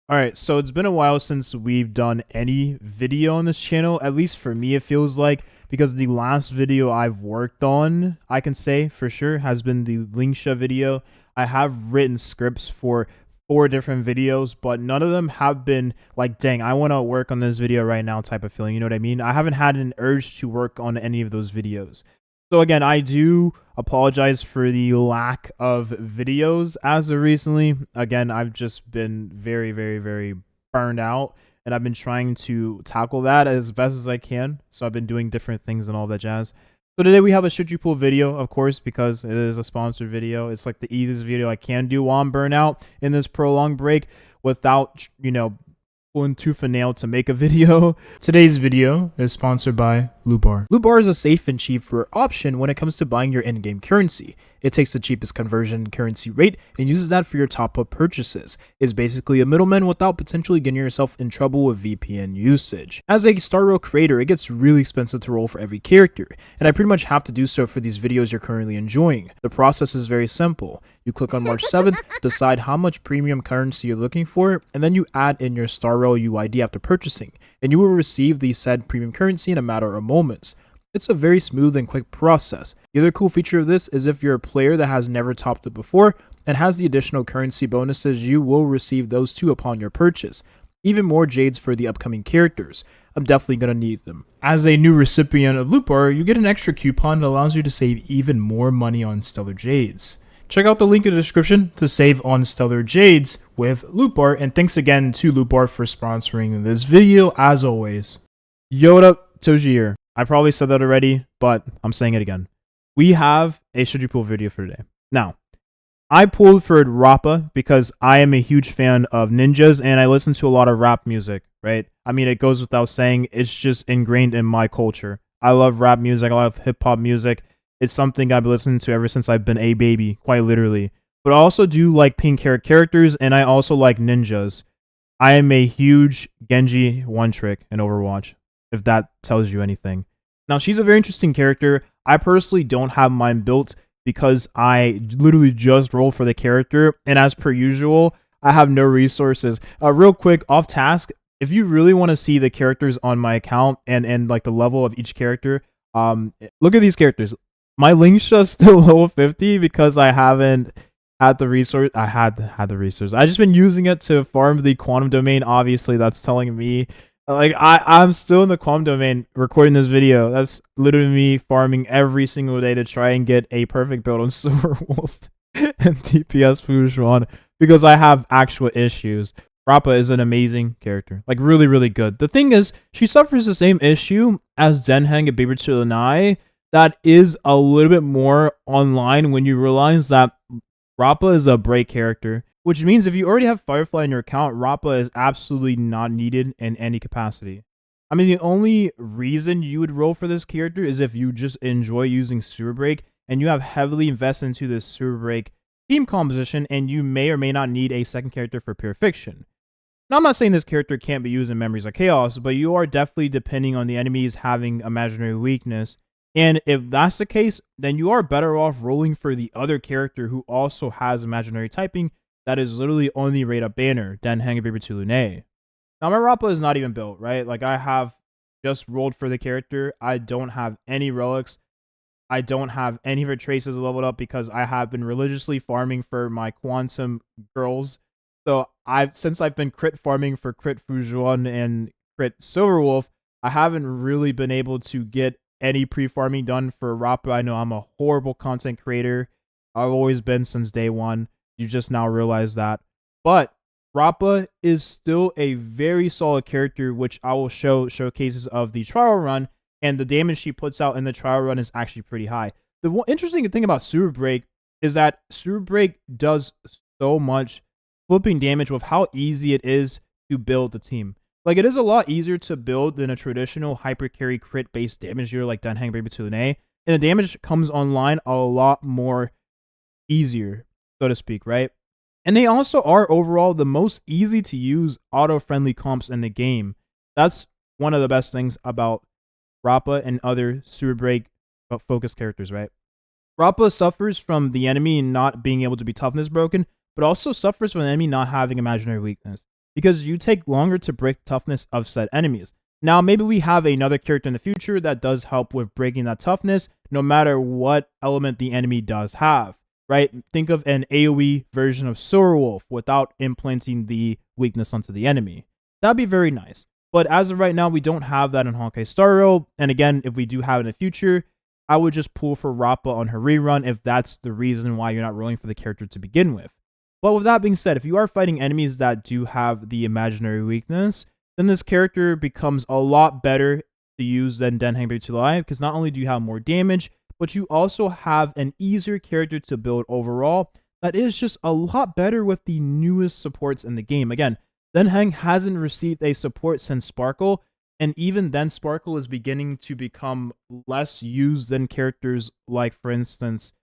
Alright, so it's been a while since we've done any video on this channel, at least for me it feels like, because the last video I've worked on, I can say for sure, has been the Lingsha video. I have written scripts for 4 different videos, but none of them have been like, dang, I want to work on this video right now type of feeling, you know what I mean? I haven't had an urge to work on any of those videos. So again, I do apologize for the lack of videos as of recently. Again, I've just been very burned out, and I've been trying to tackle that as best as I can. So I've been doing different things and all that jazz. So today we have a Should You Pull video, of course, because it is a sponsored video. It's like the easiest video I can do while I'm burnt out in this prolonged break without, pulling tooth and nail to make a video. Today's video is sponsored by Loot Bar. Loot Bar is a safe and cheaper option when it comes to buying your in-game currency. It takes the cheapest conversion currency rate and uses that for your top-up purchases. It's basically a middleman without potentially getting yourself in trouble with VPN usage. As a Star Rail creator, it gets really expensive to roll for every character, and I pretty much have to do so for these videos you're currently enjoying. The process is very simple. You click on March 7th, decide how much premium currency you're looking for, and then you add in your Star Rail UID after purchasing, and you will receive the said premium currency in a matter of moments. It's a very smooth and quick process. The other cool feature of this is if you're a player that has never topped it before and has the additional currency bonuses, you will receive those too upon your purchase. Even more jades for the upcoming characters. I'm definitely going to need them. As a new recipient of Loot Bar, you get an extra coupon that allows you to save even more money on Stellar Jades. Check out the link in the description to save on Stellar Jades with Loot Bar, and thanks again to Loot Bar for sponsoring this video as always. Yo, what up, Toji here. I probably said that already, but I'm saying it again. We have a Should You Pull video for today. Now, I pulled for Rappa because I am a huge fan of ninjas and I listen to a lot of rap music, right? I mean, it goes without saying, it's just ingrained in my culture. I love rap music, I love hip-hop music. It's something I've been listening to ever since I've been a baby, quite literally. But I also do like pink hair characters and I also like ninjas. I am a huge Genji one-trick in Overwatch, if that tells you anything. Now, she's a very interesting character. I personally don't have mine built because I literally just roll for the character, and as per usual, I have no resources. Real quick, off task, if you really want to see the characters on my account and like the level of each character, look at these characters. My Lingsha is still level 50 because I haven't had the resource. I had the resource. I just been using it to farm the quantum domain. Obviously, that's telling me. Like, I'm still in the quantum domain recording this video. That's literally me farming every single day to try and get a perfect build on Silverwolf and DPS Fujuan because I have actual issues. Rappa is an amazing character. Like, really good. The thing is, she suffers the same issue as Denheng Imbibitor Lunae that is a little bit more online when you realize that Rappa is a break character. Which means if you already have Firefly in your account, Rappa is absolutely not needed in any capacity. I mean, the only reason you would roll for this character is if you just enjoy using Sewer Break and you have heavily invested into this Sewer Break team composition and you may or may not need a second character for pure fiction. Now, I'm not saying this character can't be used in Memories of Chaos, but you are definitely depending on the enemies having imaginary weakness. And if that's the case, then you are better off rolling for the other character who also has imaginary typing that is literally on the rate up banner, Denheng Imbibitor Lunae. Now, my Rappa is not even built, right? Like, I have just rolled for the character. I don't have any relics. I don't have any of her traces leveled up because I have been religiously farming for my quantum girls. So, since I've been crit farming for crit Fujuan and crit Silverwolf, I haven't really been able to get any pre-farming done for Rappa. I know I'm a horrible content creator. I've always been since day one. You just now realize that. But Rappa is still a very solid character, which I will show showcases of the trial run, and the damage she puts out in the trial run is actually pretty high. The one interesting thing about Sewer Break is that Sewer Break does so much flipping damage with how easy it is to build the team. Like, it is a lot easier to build than a traditional hyper carry crit based damage dealer like Denheng Imbibitor Lunae, and the damage comes online a lot more easier, so to speak, right? And they also are overall the most easy to use auto-friendly comps in the game. That's one of the best things about Rappa and other Sewer Break focused characters, right? Rappa suffers from the enemy not being able to be toughness broken, but also suffers from the enemy not having imaginary weakness. because you take longer to break the toughness of said enemies. Now, maybe we have another character in the future that does help with breaking that toughness, no matter what element the enemy does have, right? Think of an AoE version of Silverwolf without implanting the weakness onto the enemy. That'd be very nice. But as of right now, we don't have that in Honkai Star Rail. And again, if we do have it in the future, I would just pull for Rappa on her rerun if that's the reason why you're not rolling for the character to begin with. But with that being said, if you are fighting enemies that do have the imaginary weakness, then this character becomes a lot better to use than Denheng Beitulai, because not only do you have more damage, but you also have an easier character to build overall that is just a lot better with the newest supports in the game. Again, Denheng hasn't received a support since Sparkle, and even then Sparkle is beginning to become less used than characters like, for instance,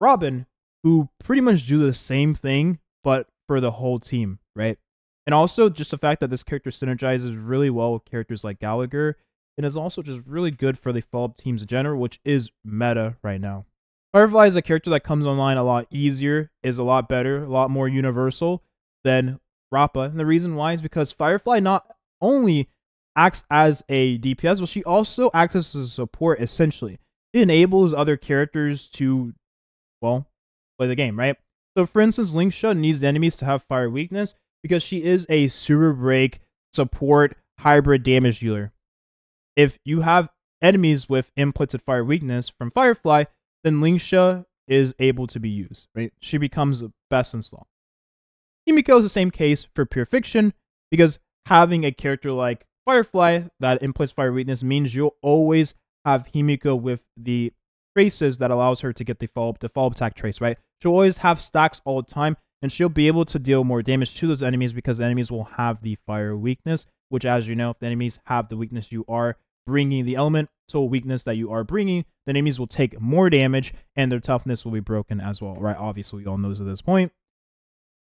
Robin, who pretty much do the same thing, but for the whole team, right? And also just the fact that this character synergizes really well with characters like Gallagher, and is also just really good for the follow-up teams in general, which is meta right now. Firefly is a character that comes online a lot easier, is a lot better, a lot more universal than Rappa. And the reason why is because Firefly not only acts as a DPS, but she also acts as a support, essentially. It enables other characters to, well, play the game, right? So for instance, Linksha needs the enemies to have fire weakness because she is a super break support hybrid damage dealer. If you have enemies with implanted fire weakness from Firefly, then Linksha is able to be used, right? She becomes the best in slot. Himiko is the same case for Pure Fiction, because having a character like Firefly that implants fire weakness means you'll always have Himiko with the traces that allows her to get the follow-up attack trace, right? She'll always have stacks all the time, and she'll be able to deal more damage to those enemies because the enemies will have the fire weakness, which, as you know, if the enemies have the weakness you are bringing, the elemental weakness that you are bringing, the enemies will take more damage, and their toughness will be broken as well, right? Obviously, we all know this at this point.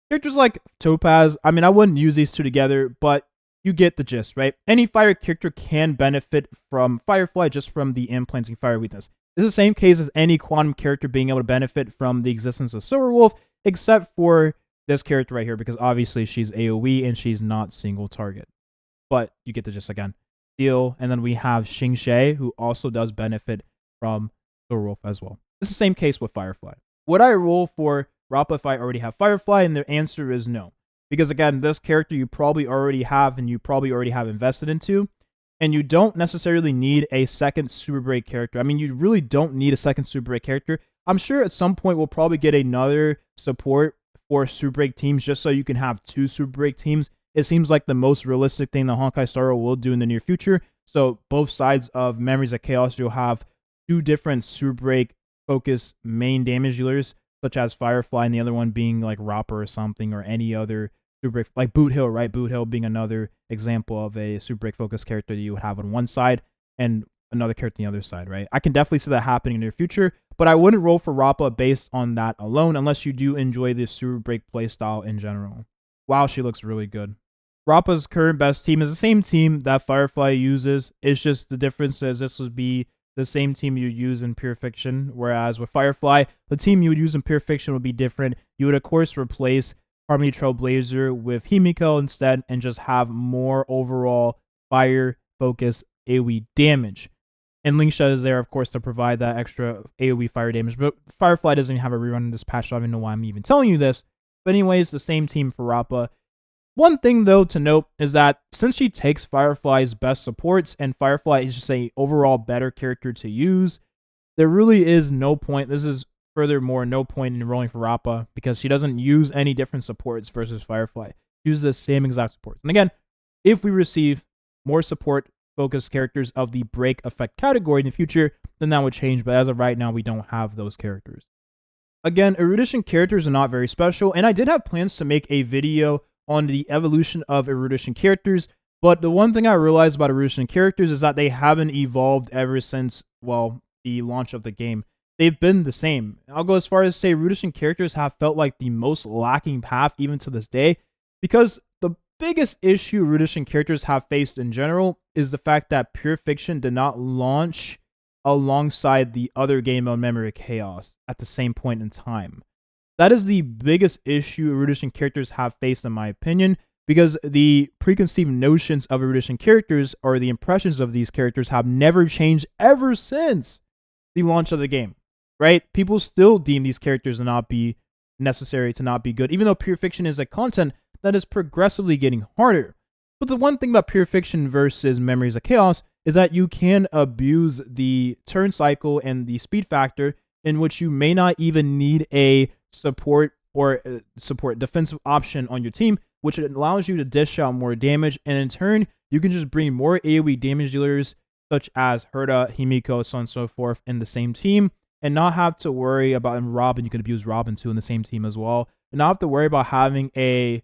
Characters like Topaz, I mean, I wouldn't use these two together, but you get the gist, right? Any fire character can benefit from Firefly just from the implanting fire weakness. This is the same case as any quantum character being able to benefit from the existence of Silverwolf, except for this character right here, because obviously she's AoE and she's not single target. But you get the gist again. Steel, and then we have Xingxie, who also does benefit from Silverwolf as well. It's the same case with Firefly. Would I roll for Rappa if I already have Firefly? And the answer is no. Because again, this character you probably already have and you probably already have invested into. And you don't necessarily need a second Super Break character. I mean, you really don't need a second Super Break character. I'm sure at some point we'll probably get another support for Super Break teams just so you can have two Super Break teams. It seems like the most realistic thing the Honkai Star Rail will do in the near future. So both sides of Memories of Chaos, you'll have two different Super Break focused main damage dealers, such as Firefly, and the other one being like Rappa or something, or any other Super Break, like Boot Hill, right? Boot Hill being another example of a Super Break focused character that you would have on one side and another character on the other side, right? I can definitely see that happening in the near future, but I wouldn't roll for Rappa based on that alone unless you do enjoy the Super Break playstyle in general. Wow, she looks really good. Rappa's current best team is the same team that Firefly uses. It's just the difference is this would be the same team you use in Pure Fiction, whereas with Firefly, the team you would use in Pure Fiction would be different. You would, of course, replace Harmony Trailblazer with Himiko instead and just have more overall fire-focused AoE damage. And Linksha is there, of course, to provide that extra AoE fire damage. But Firefly doesn't even have a rerun in this patch, so I don't even know why I'm even telling you this. But anyways, the same team for Rappa. One thing, though, to note is that since she takes Firefly's best supports and Firefly is just a overall better character to use, there really is no point. This is furthermore no point in rolling for Rappa because she doesn't use any different supports versus Firefly. She uses the same exact supports. And again, if we receive more support-focused characters of the break effect category in the future, then that would change. But as of right now, we don't have those characters. Again, erudition characters are not very special, and I did have plans to make a video on the evolution of erudition characters, but the one thing I realized about erudition characters is that they haven't evolved ever since, well, the launch of the game. They've been the same. I'll go as far as to say erudition characters have felt like the most lacking path even to this day, because the biggest issue erudition characters have faced in general is the fact that Pure Fiction did not launch alongside the other game mode Memory of Chaos at the same point in time. That is the biggest issue erudition characters have faced, in my opinion, because the preconceived notions of erudition characters or the impressions of these characters have never changed ever since the launch of the game, right? People still deem these characters to not be necessary, to not be good, even though pure fiction is a content that is progressively getting harder. But the one thing about pure fiction versus Memories of Chaos is that you can abuse the turn cycle and the speed factor, in which you may not even need a support defensive option on your team, which allows you to dish out more damage, and in turn, you can just bring more AoE damage dealers such as Herta, Himiko, so on and so forth in the same team, and not have to worry about, and Robin, you can abuse Robin too in the same team as well, and not have to worry about having a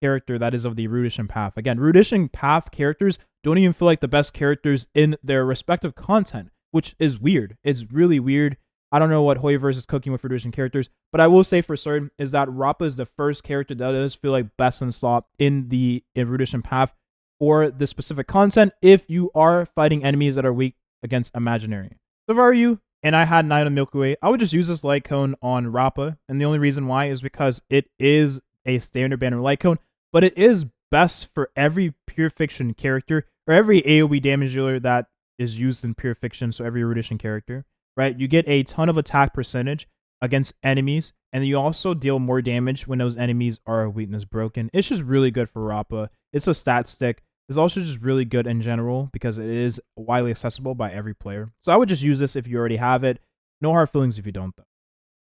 character that is of the erudition path. Again, erudition path characters don't even feel like the best characters in their respective content, which is weird. It's really weird. I don't know what Hoyoverse is cooking with erudition characters, but I will say for certain is that Rappa is the first character that does feel like best in slot in the erudition path for the specific content if you are fighting enemies that are weak against imaginary. So if I were you, and I had Night of Milky Way, I would just use this light cone on Rappa, and the only reason why is because it is a standard banner light cone, but it is best for every pure fiction character, or every AoE damage dealer that is used in pure fiction, so every erudition character, right? You get a ton of attack percentage against enemies, and you also deal more damage when those enemies are weakness broken. It's just really good for Rappa. It's a stat stick. It's also just really good in general because it is widely accessible by every player. So I would just use this if you already have it. No hard feelings if you don't, though.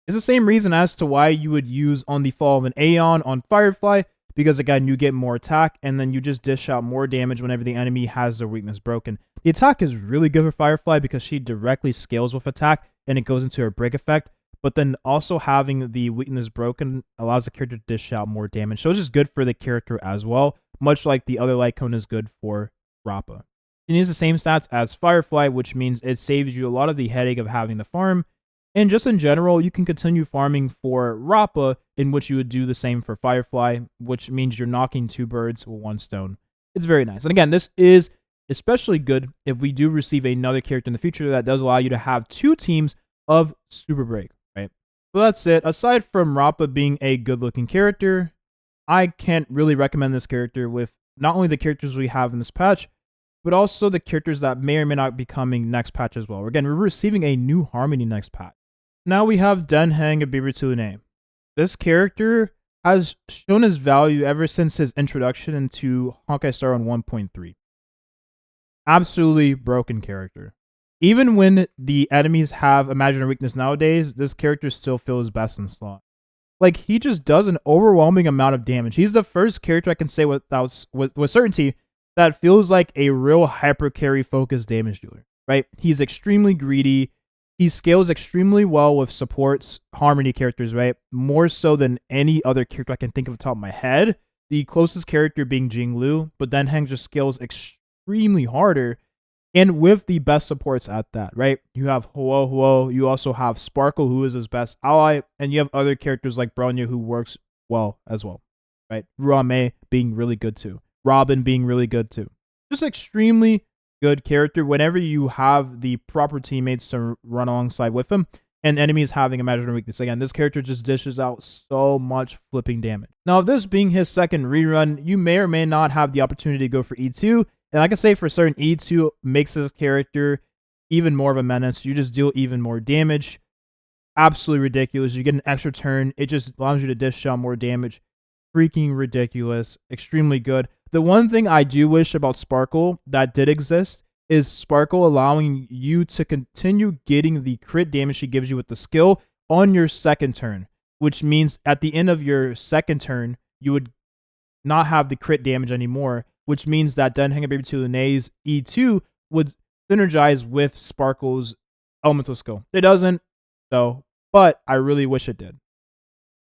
It's the same reason as to why you would use On the Fall of an Aeon on Firefly, because again, you get more attack, and then you just dish out more damage whenever the enemy has their weakness broken. The attack is really good for Firefly because she directly scales with attack, and it goes into her break effect, but then also having the weakness broken allows the character to dish out more damage. So it's just good for the character as well, much like the other light cone is good for Rappa. It needs the same stats as Firefly, which means it saves you a lot of the headache of having the farm. And just in general, you can continue farming for Rappa, in which you would do the same for Firefly, which means you're knocking two birds with one stone. It's very nice. And again, this is especially good if we do receive another character in the future that does allow you to have two teams of Super Break, right? So that's it. Aside from Rappa being a good-looking character, I can't really recommend this character with not only the characters we have in this patch, but also the characters that may or may not be coming next patch as well. Again, we're receiving a new Harmony next patch. Now we have Denheng Imbibitor Lunae. This character has shown his value ever since his introduction into Honkai Star on 1.3. Absolutely broken character. Even when the enemies have imaginary weakness nowadays, this character still feels best in slot. Like, he just does an overwhelming amount of damage. He's the first character I can say with certainty that feels like a real hyper carry focused damage dealer, right? He's extremely greedy. He scales extremely well with supports, Harmony characters, right? More so than any other character I can think of off the top of my head. The closest character being Jinglu, but Denheng just scales extremely harder, and with the best supports at that, right? You have Huo, you also have Sparkle, who is his best ally, and you have other characters like Bronya, who works well as well, right? Ruame being really good too. Robin being really good too. Just extremely good character whenever you have the proper teammates to run alongside with him, and enemies having imaginary weakness. Again, this character just dishes out so much flipping damage. Now, this being his second rerun, you may or may not have the opportunity to go for E2, and I can say for certain, E2 makes this character even more of a menace. You just deal even more damage. Absolutely ridiculous. You get an extra turn. It just allows you to dish out more damage. Freaking ridiculous. Extremely good. The one thing I do wish about Sparkle that did exist is Sparkle allowing you to continue getting the crit damage she gives you with the skill on your second turn, which means at the end of your second turn, you would not have the crit damage anymore, which means that Denheng Imbibitor Lunae's E2 would synergize with Sparkle's elemental skill. It doesn't, though, but I really wish it did.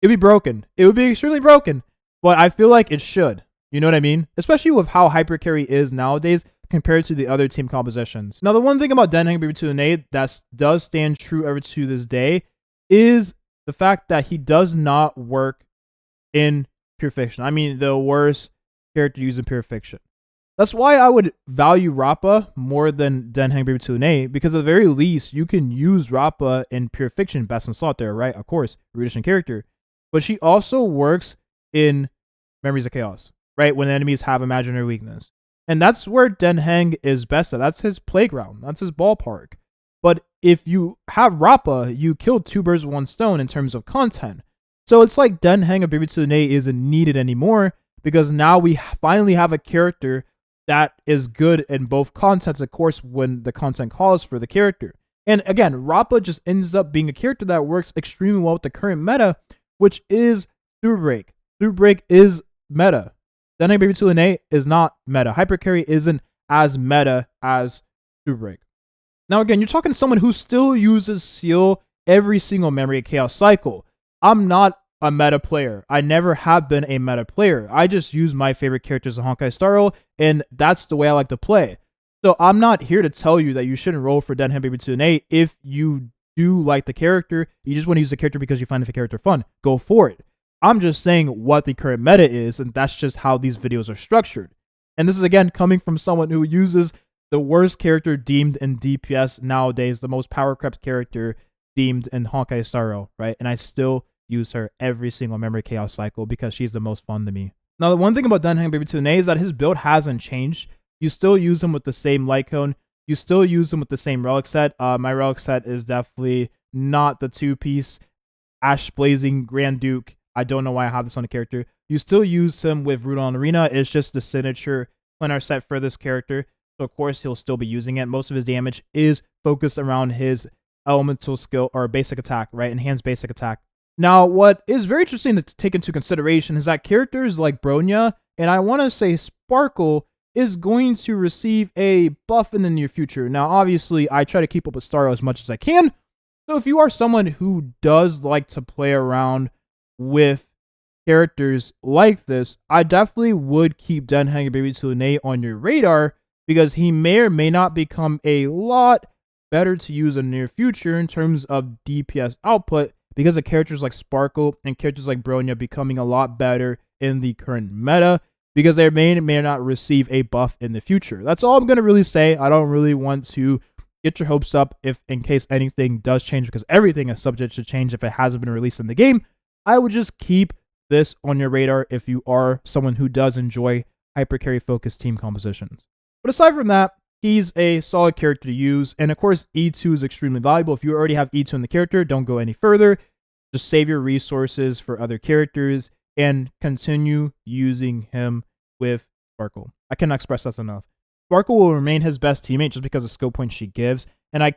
It'd be broken. It would be extremely broken, but I feel like it should. You know what I mean? Especially with how hypercarry is nowadays compared to the other team compositions. Now, the one thing about Denheng Imbibitor Lunae that does stand true ever to this day is the fact that he does not work in pure fiction. I mean, the worst character used in pure fiction. That's why I would value Rappa more than Denheng Imbibitor Lunae, because at the very least, you can use Rappa in pure fiction, best in slot there, right? Of course, erudition character. But she also works in Memories of Chaos. right? When enemies have imaginary weakness. And that's where Den Heng is best at. That's his playground. That's his ballpark. But if you have Rappa, you kill two birds with one stone in terms of content. So it's like Den Heng of Imbibitor Lunae isn't needed anymore because now we finally have a character that is good in both contents, of course, when the content calls for the character. And again, Rappa just ends up being a character that works extremely well with the current meta, which is Super Break. Super Break is meta. Den Heng Imbibitor Lunae is not meta. Hypercarry isn't as meta as Super Break. Now again, you're talking to someone who still uses Seal every single Memory Chaos cycle. I'm not a meta player. I never have been a meta player. I just use my favorite characters in Honkai Star Rail, and that's the way I like to play. So I'm not here to tell you that you shouldn't roll for Den Heng Imbibitor Lunae if you do like the character. You just want to use the character because you find the character fun. Go for it. I'm just saying what the current meta is, and that's just how these videos are structured. And this is again coming from someone who uses the worst character deemed in DPS nowadays, the most power crept character deemed in Honkai Star Rail, right? And I still use her every single Memory Chaos cycle because she's the most fun to me. Now, the one thing about Den Heng Imbibitor Lunae is that his build hasn't changed. You still use him with the same light cone. You still use him with the same relic set. My relic set is definitely not the two-piece Ash Blazing Grand Duke. I don't know why I have this on the character. You still use him with Rudolph Arena. It's just the signature planar set for this character. So of course he'll still be using it. Most of his damage is focused around his elemental skill or basic attack, right? Enhanced basic attack. Now, what is very interesting to take into consideration is that characters like Bronya, and I want to say Sparkle, is going to receive a buff in the near future. Now, obviously, I try to keep up with Star Rail as much as I can. So if you are someone who does like to play around with characters like this, I definitely would keep Den Heng Imbibitor Lunae on your radar because he may or may not become a lot better to use in the near future in terms of DPS output because of characters like Sparkle and characters like Bronya becoming a lot better in the current meta because they may or may not receive a buff in the future. That's all I'm going to really say. I don't really want to get your hopes up if in case anything does change because everything is subject to change if it hasn't been released in the game. I would just keep this on your radar if you are someone who does enjoy hypercarry focused team compositions. But aside from that, he's a solid character to use. And of course, E2 is extremely valuable. If you already have E2 in the character, don't go any further. Just save your resources for other characters and continue using him with Sparkle. I cannot express that enough. Sparkle will remain his best teammate just because of skill points she gives. And I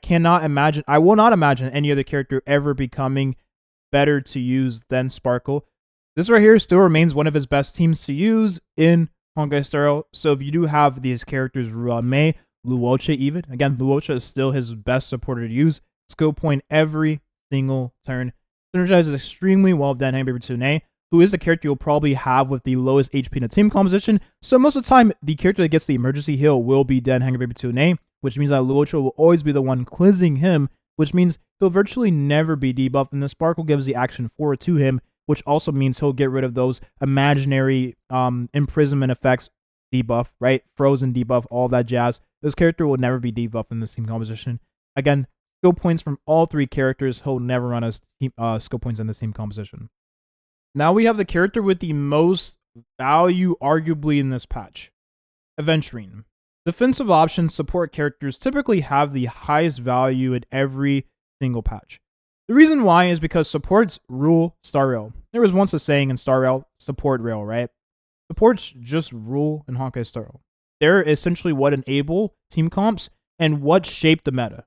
will not imagine any other character ever becoming better to use than Sparkle. This right here still remains one of his best teams to use in Honkai Star Rail. So if you do have these characters, Lunae, Luocha even, again, Luocha is still his best supporter to use. Skill point every single turn. Synergizes extremely well with Den Heng Imbibitor Lunae, who is a character you'll probably have with the lowest HP in the team composition. So most of the time, the character that gets the emergency heal will be Den Heng Imbibitor Lunae, which means that Luocha will always be the one cleansing him, which means he'll virtually never be debuffed, and the Sparkle gives the action forward to him, which also means he'll get rid of those imaginary imprisonment effects debuff, right? Frozen debuff, all that jazz. This character will never be debuffed in this team composition. Again, skill points from all three characters. He'll never run as skill points in this team composition. Now we have the character with the most value, arguably, in this patch. Aventurine. Defensive options support characters typically have the highest value in every single patch. The reason why is because supports rule Star Rail. There was once a saying in Star Rail, support rail, right? Supports just rule in Honkai Star Rail. They're essentially what enable team comps and what shape the meta.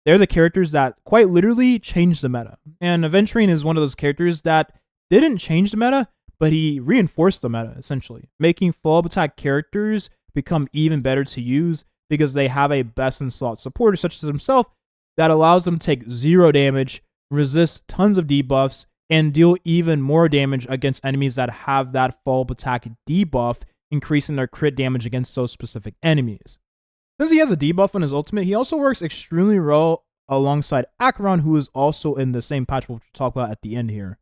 They're the characters that quite literally change the meta. And Aventurine is one of those characters that didn't change the meta, but he reinforced the meta, essentially, making follow-up attack characters become even better to use because they have a best-in-slot supporter, such as himself, that allows them to take 0 damage, resist tons of debuffs, and deal even more damage against enemies that have that follow-up attack debuff, increasing their crit damage against those specific enemies. Since he has a debuff on his ultimate, he also works extremely well alongside Acheron, who is also in the same patch we'll talk about at the end here.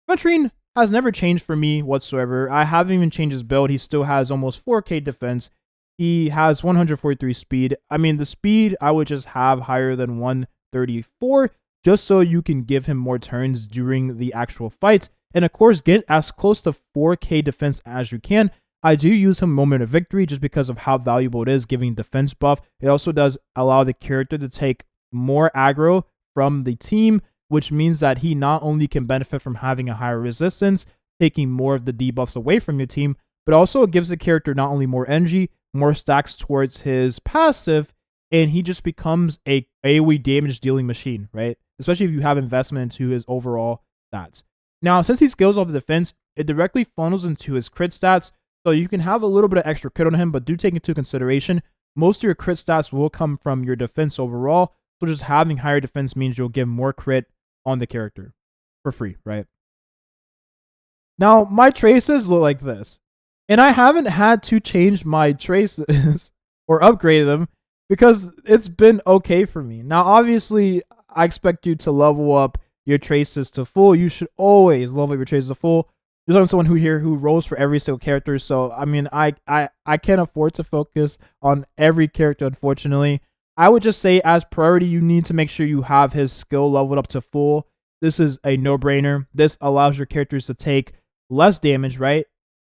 Aventurine has never changed for me whatsoever. I haven't even changed his build. He still has almost 4k defense. He has 143 speed. I mean, the speed I would just have higher than 134, just so you can give him more turns during the actual fight. And of course, get as close to 4k defense as you can. I do use him Moment of Victory just because of how valuable it is, giving defense buff. It also does allow the character to take more aggro from the team, which means that he not only can benefit from having a higher resistance, taking more of the debuffs away from your team, but also it gives the character not only more energy, more stacks towards his passive, and he just becomes a AoE damage dealing machine, right? Especially if you have investment into his overall stats. Now, since he scales off the defense, it directly funnels into his crit stats, so you can have a little bit of extra crit on him, but do take into consideration, most of your crit stats will come from your defense overall, so just having higher defense means you'll give more crit on the character for free, right? Now, my traces look like this. And I haven't had to change my traces or upgrade them because it's been okay for me. Now, obviously, I expect you to level up your traces to full. You should always level up your traces to full. There's someone who rolls for every single character. So, I mean, I can't afford to focus on every character, unfortunately. I would just say as priority, you need to make sure you have his skill leveled up to full. This is a no-brainer. This allows your characters to take less damage, right?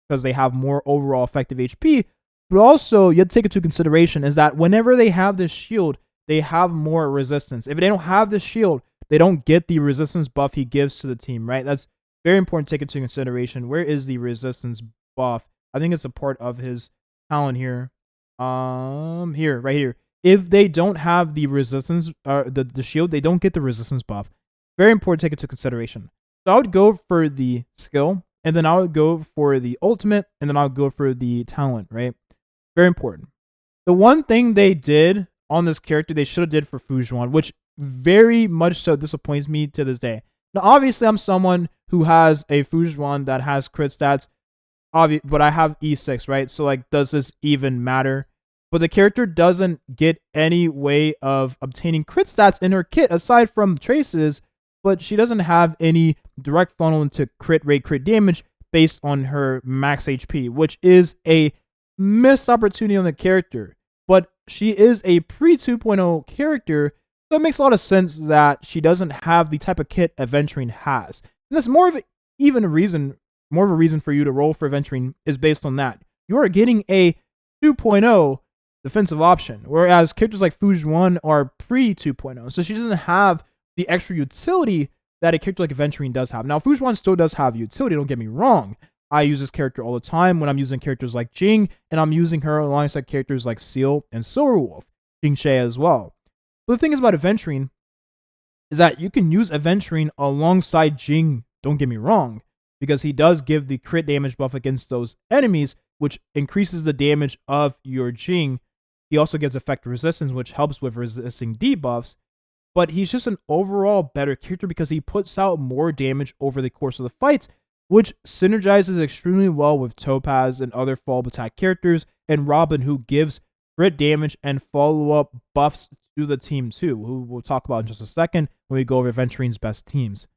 Because they have more overall effective HP. But also, you have to take into consideration is that whenever they have this shield, they have more resistance. If they don't have this shield, they don't get the resistance buff he gives to the team, right? That's very important to take into consideration. Where is the resistance buff? I think it's a part of his talent here. Here, right here. If they don't have the resistance, the shield, they don't get the resistance buff. Very important to take into consideration. So I would go for the skill, and then I would go for the ultimate, and then I would go for the talent, right? Very important. The one thing they did on this character, they should have did for Fujuan, which very much so disappoints me to this day. Now, obviously, I'm someone who has a Fujuan that has crit stats, but I have E6, right? So, like, does this even matter? But the character doesn't get any way of obtaining crit stats in her kit aside from traces, but she doesn't have any direct funnel into crit rate, crit damage based on her max HP, which is a missed opportunity on the character. But she is a pre-2.0 character, so it makes a lot of sense that she doesn't have the type of kit Aventurine has. And that's more of a reason for you to roll for Aventurine is based on that. You are getting a 2.0 defensive option, whereas characters like Fujuan are pre-2.0, so she doesn't have the extra utility that a character like Aventurine does have. Now, Fujuan still does have utility, don't get me wrong. I use this character all the time when I'm using characters like Jing, and I'm using her alongside characters like Seal and Silverwolf, Jing She as well. But the thing is about Aventurine is that you can use Aventurine alongside Jing, don't get me wrong, because he does give the crit damage buff against those enemies, which increases the damage of your Jing. He also gives effective resistance, which helps with resisting debuffs. But he's just an overall better character because he puts out more damage over the course of the fights, which synergizes extremely well with Topaz and other follow-up attack characters, and Robin, who gives crit damage and follow-up buffs to the team too, who we'll talk about in just a second when we go over Aventurine's best teams.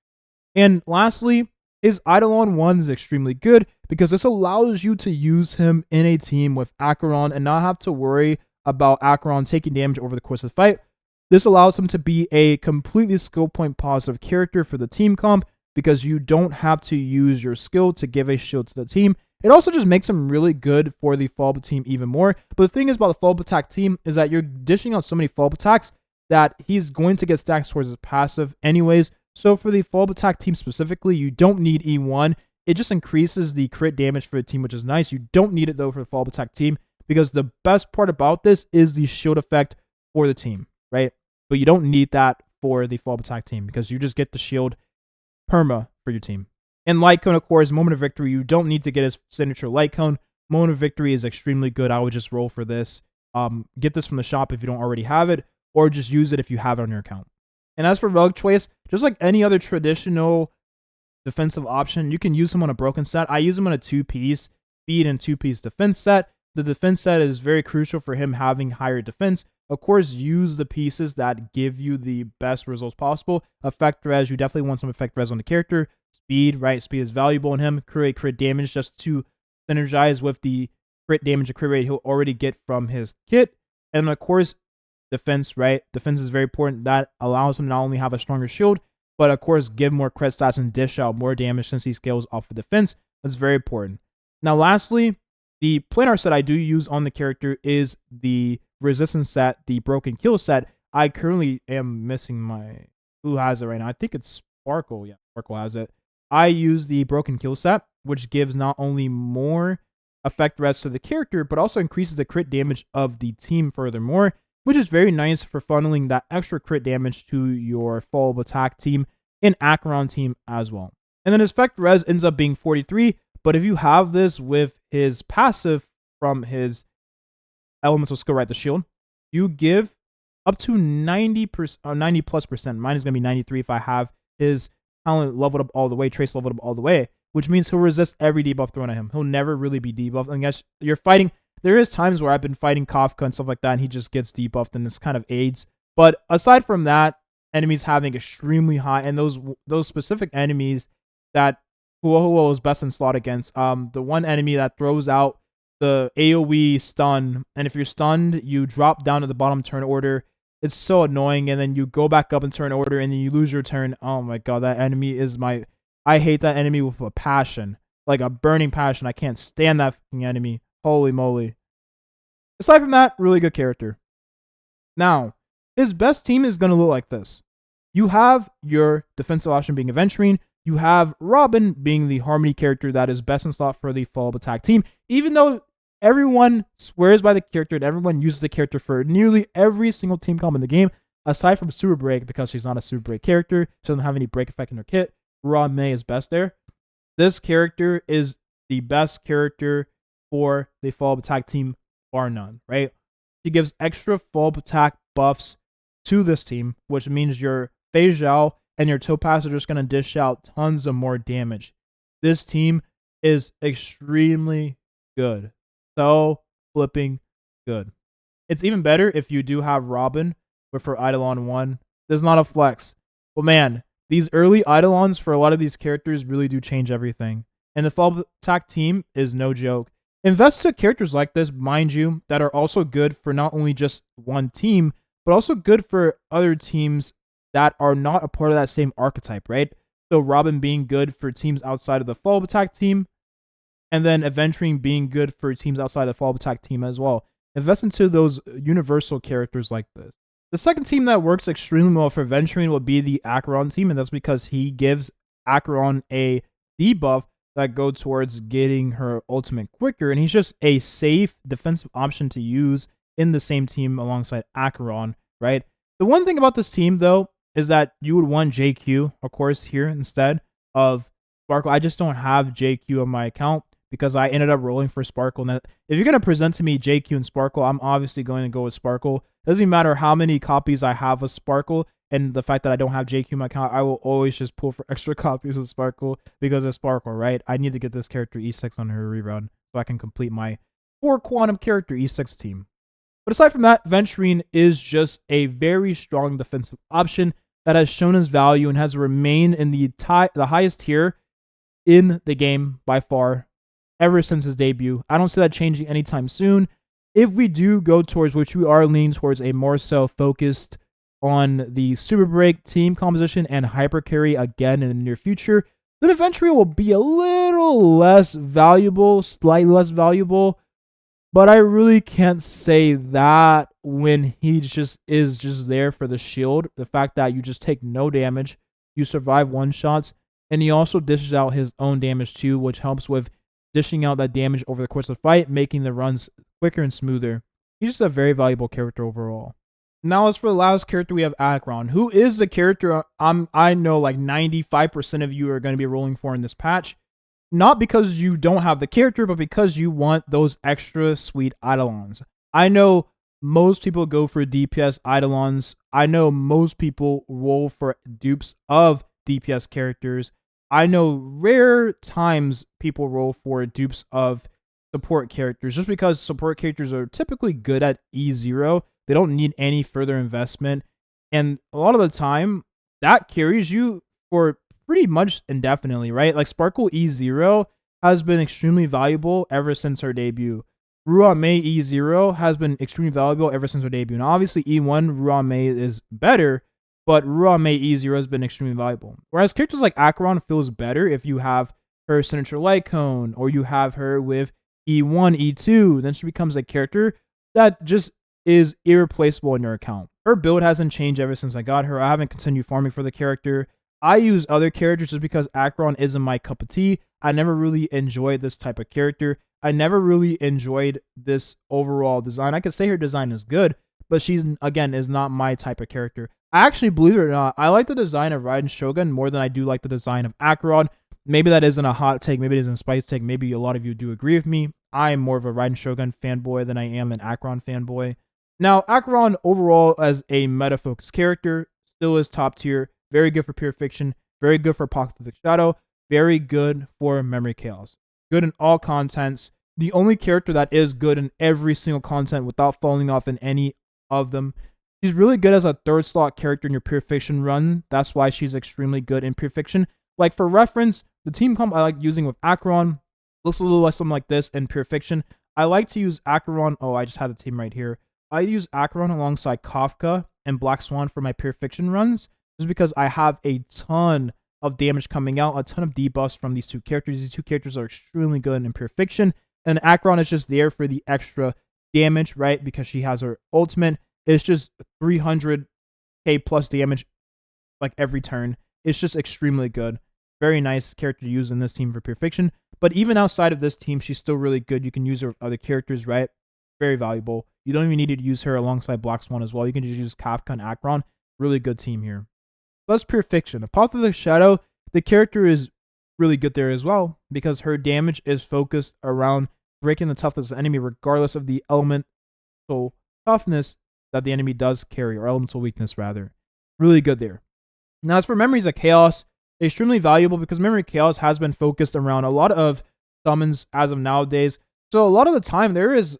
And lastly, his Eidolon 1 is extremely good because this allows you to use him in a team with Acheron and not have to worry about Acheron taking damage over the course of the fight. This allows him to be a completely skill point positive character for the team comp because you don't have to use your skill to give a shield to the team. It also just makes him really good for the follow-up team even more. But the thing is about the follow-up attack team is that you're dishing out so many follow-up attacks that he's going to get stacks towards his passive anyways. So for the follow-up attack team specifically, you don't need E1. It just increases the crit damage for the team, which is nice. You don't need it though for the follow-up attack team because the best part about this is the shield effect for the team, right? But you don't need that for the follow-up attack team because you just get the shield perma for your team. And Light Cone, of course, Moment of Victory, you don't need to get his signature Light Cone. Moment of Victory is extremely good. I would just roll for this. Get this from the shop if you don't already have it, or just use it if you have it on your account. And as for Relic Choice, just like any other traditional defensive option, you can use him on a broken set. I use him on a 2-piece speed and 2-piece defense set. The defense set is very crucial for him having higher defense. Of course, use the pieces that give you the best results possible. Effect res, you definitely want some effect res on the character. Speed, right? Speed is valuable in him. Create crit damage just to synergize with the crit damage and crit rate he'll already get from his kit. And of course, defense, right? Defense is very important. That allows him not only have a stronger shield, but of course, give more crit stats and dish out more damage since he scales off of defense. That's very important. Now, lastly, The planar set I do use on the character is the resistance set, the broken kill set. I currently am missing my... Who has it right now? I think it's Sparkle. Yeah, Sparkle has it. I use the broken kill set, which gives not only more effect res to the character, but also increases the crit damage of the team furthermore, which is very nice for funneling that extra crit damage to your follow-up attack team and Acheron team as well. And then his effect res ends up being 43, but if you have this with his passive from his elemental skill, right, the shield, you give up to 90%, 90+%. Mine is going to be 93 if I have his talent leveled up all the way, trace leveled up all the way, which means he'll resist every debuff thrown at him. He'll never really be debuffed unless you're fighting. There is times where I've been fighting Kafka and stuff like that, and he just gets debuffed, and this kind of aids. But aside from that, enemies having extremely high, and those specific enemies that Huohuo is best in slot against. The one enemy that throws out the AoE stun, and if you're stunned, you drop down to the bottom turn order. It's so annoying, and then you go back up in turn order, and then you lose your turn. Oh my god, that enemy is my... I hate that enemy with a passion. Like a burning passion. I can't stand that fucking enemy. Holy moly. Aside from that, really good character. Now, his best team is going to look like this. You have your defensive option being Aventurine. You have Robin being the Harmony character that is best in slot for the follow-up attack team. Even though everyone swears by the character and everyone uses the character for nearly every single team comp in the game, aside from Super Break, because she's not a Super Break character. She doesn't have any break effect in her kit. Lunae is best there. This character is the best character for the follow-up attack team, bar none, right? She gives extra follow-up attack buffs to this team, which means your Fei Zhao and your Topaz are just going to dish out tons of more damage. This team is extremely good. So flipping good. It's even better if you do have Robin with her Eidolon 1. There's not a flex. But man, these early Eidolons for a lot of these characters really do change everything. And the follow-up attack team is no joke. Invest to characters like this, mind you, that are also good for not only just one team, but also good for other teams that are not a part of that same archetype, right? So Robin being good for teams outside of the follow-up attack team, and then Aventurine being good for teams outside the follow-up attack team as well. Invest into those universal characters like this. The second team that works extremely well for Aventurine will be the Acheron team, and that's because he gives Acheron a debuff that goes towards getting her ultimate quicker, and he's just a safe defensive option to use in the same team alongside Acheron, right? The one thing about this team, though, is that you would want JQ, of course, here instead of Sparkle. I just don't have JQ on my account because I ended up rolling for Sparkle. And if you're going to present to me JQ and Sparkle, I'm obviously going to go with Sparkle. It doesn't matter how many copies I have of Sparkle and the fact that I don't have JQ in my account, I will always just pull for extra copies of Sparkle because of Sparkle, right? I need to get this character E6 on her rerun so I can complete my 4 quantum character E6 team. But aside from that, Aventurine is just a very strong defensive option that has shown his value and has remained in the highest tier in the game by far ever since his debut. I don't see that changing anytime soon. If we do go towards, which we are leaning towards, a more so focused on the Super Break team composition and hyper carry again in the near future, then Aventurine will be a little less valuable, slightly less valuable. But I really can't say that when he is just there for the shield. The fact that you just take no damage, you survive one-shots, and he also dishes out his own damage too, which helps with dishing out that damage over the course of the fight, making the runs quicker and smoother. He's just a very valuable character overall. Now, as for the last character, we have Acheron, who is the character I know like 95% of you are going to be rolling for in this patch. Not because you don't have the character, but because you want those extra sweet Eidolons. I know most people go for DPS Eidolons. I know most people roll for dupes of DPS characters. I know rare times people roll for dupes of support characters, just because support characters are typically good at E0. They don't need any further investment. And a lot of the time, that carries you for pretty much indefinitely, right? Like Sparkle E0 has been extremely valuable ever since her debut. Ruame E0 has been extremely valuable ever since her debut. Now, obviously, E1 Ruame is better, but Ruame E0 has been extremely valuable. Whereas characters like Acheron feels better if you have her signature light cone, or you have her with E1, E2, then she becomes a character that just is irreplaceable in your account. Her build hasn't changed ever since I got her. I haven't continued farming for the character. I use other characters just because Acheron isn't my cup of tea. I never really enjoyed this type of character. I never really enjoyed this overall design. I could say her design is good, but she's, again, is not my type of character. I actually, believe it or not, I like the design of Raiden Shogun more than I do like the design of Acheron. Maybe that isn't a hot take. Maybe it isn't a spice take. Maybe a lot of you do agree with me. I am more of a Raiden Shogun fanboy than I am an Acheron fanboy. Now, Acheron overall as a meta-focused character still is top tier. Very good for pure fiction. Very good for Pocket of the Shadow. Very good for Memory Chaos. Good in all contents. The only character that is good in every single content without falling off in any of them. She's really good as a third slot character in your pure fiction run. That's why she's extremely good in pure fiction. Like, for reference, the team comp I like using with Acheron looks a little like something like this in pure fiction. I like to use Acheron. Oh, I just had the team right here. I use Acheron alongside Kafka and Black Swan for my pure fiction runs, just because I have a ton of damage coming out, a ton of debuffs from these two characters. These two characters are extremely good in pure fiction, and Acheron is just there for the extra damage, right? Because she has her ultimate. It's just 300k plus damage like every turn. It's just extremely good. Very nice character to use in this team for pure fiction. But even outside of this team, she's still really good. You can use her with other characters, right? Very valuable. You don't even need to use her alongside Black Swan as well. You can just use Kafka and Acheron. Really good team here. That's pure fiction. Path of the Shadow, the character is really good there as well, because her damage is focused around breaking the toughness of the enemy regardless of the elemental toughness that the enemy does carry, or elemental weakness rather. Really good there. Now, as for Memories of Chaos, extremely valuable because Memory of Chaos has been focused around a lot of summons as of nowadays. So a lot of the time there is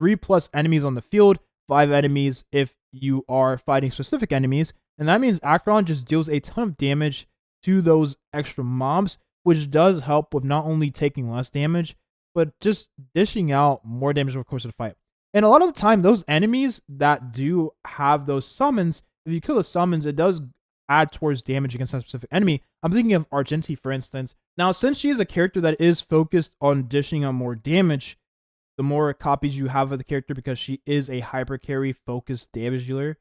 3+ enemies on the field, 5 enemies if you are fighting specific enemies, and that means Acheron just deals a ton of damage to those extra mobs, which does help with not only taking less damage, but just dishing out more damage over the course of the fight. And a lot of the time, those enemies that do have those summons, if you kill the summons, it does add towards damage against that specific enemy. I'm thinking of Argenti, for instance. Now, since she is a character that is focused on dishing out more damage, the more copies you have of the character, because she is a hyper carry focused damage dealer,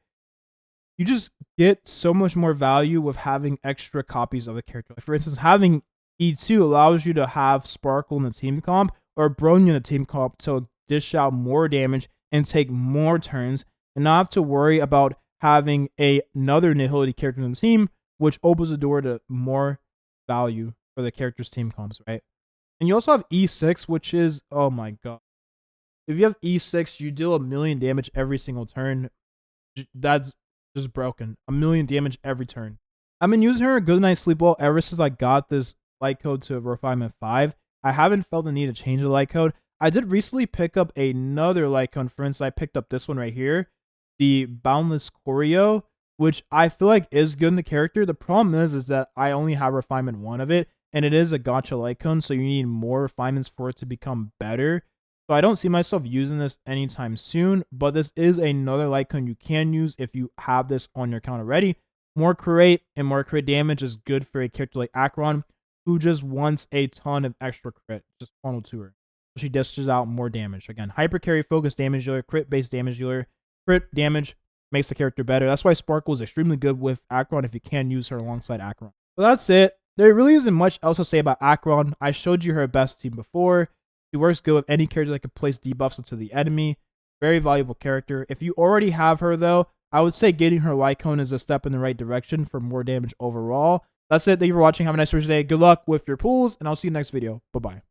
you just get so much more value with having extra copies of the character. Like, for instance, having E2 allows you to have Sparkle in the team comp or Bronya in the team comp to dish out more damage and take more turns, and not have to worry about having another Nihility character in the team, which opens the door to more value for the character's team comps, right? And you also have E6, which is, oh my god. If you have E6, you deal 1,000,000 damage every single turn. That's just broken. 1,000,000 damage every turn. I've been using her a good night sleep well ever since I got this light code to Refinement 5. I haven't felt the need to change the light code. I did recently pick up another light code. For instance, I picked up this one right here, the Boundless Choreo, which I feel like is good in the character. The problem is that I only have Refinement 1 of it, and it is a gacha light code, so you need more refinements for it to become better. So I don't see myself using this anytime soon, but this is another light cone you can use if you have this on your account already. More crit and more crit damage is good for a character like Acheron, who just wants a ton of extra crit just funnel to her. She dishes out more damage. Again, hyper carry focused damage dealer, crit based damage dealer. Crit damage makes the character better. That's why Sparkle is extremely good with Acheron if you can use her alongside Acheron. So that's it. There really isn't much else to say about Acheron. I showed you her best team before. She works good with any character that can place debuffs into the enemy. Very valuable character. If you already have her, though, I would say getting her light cone is a step in the right direction for more damage overall. That's it. Thank you for watching. Have a nice Thursday. Good luck with your pulls, and I'll see you next video. Bye-bye.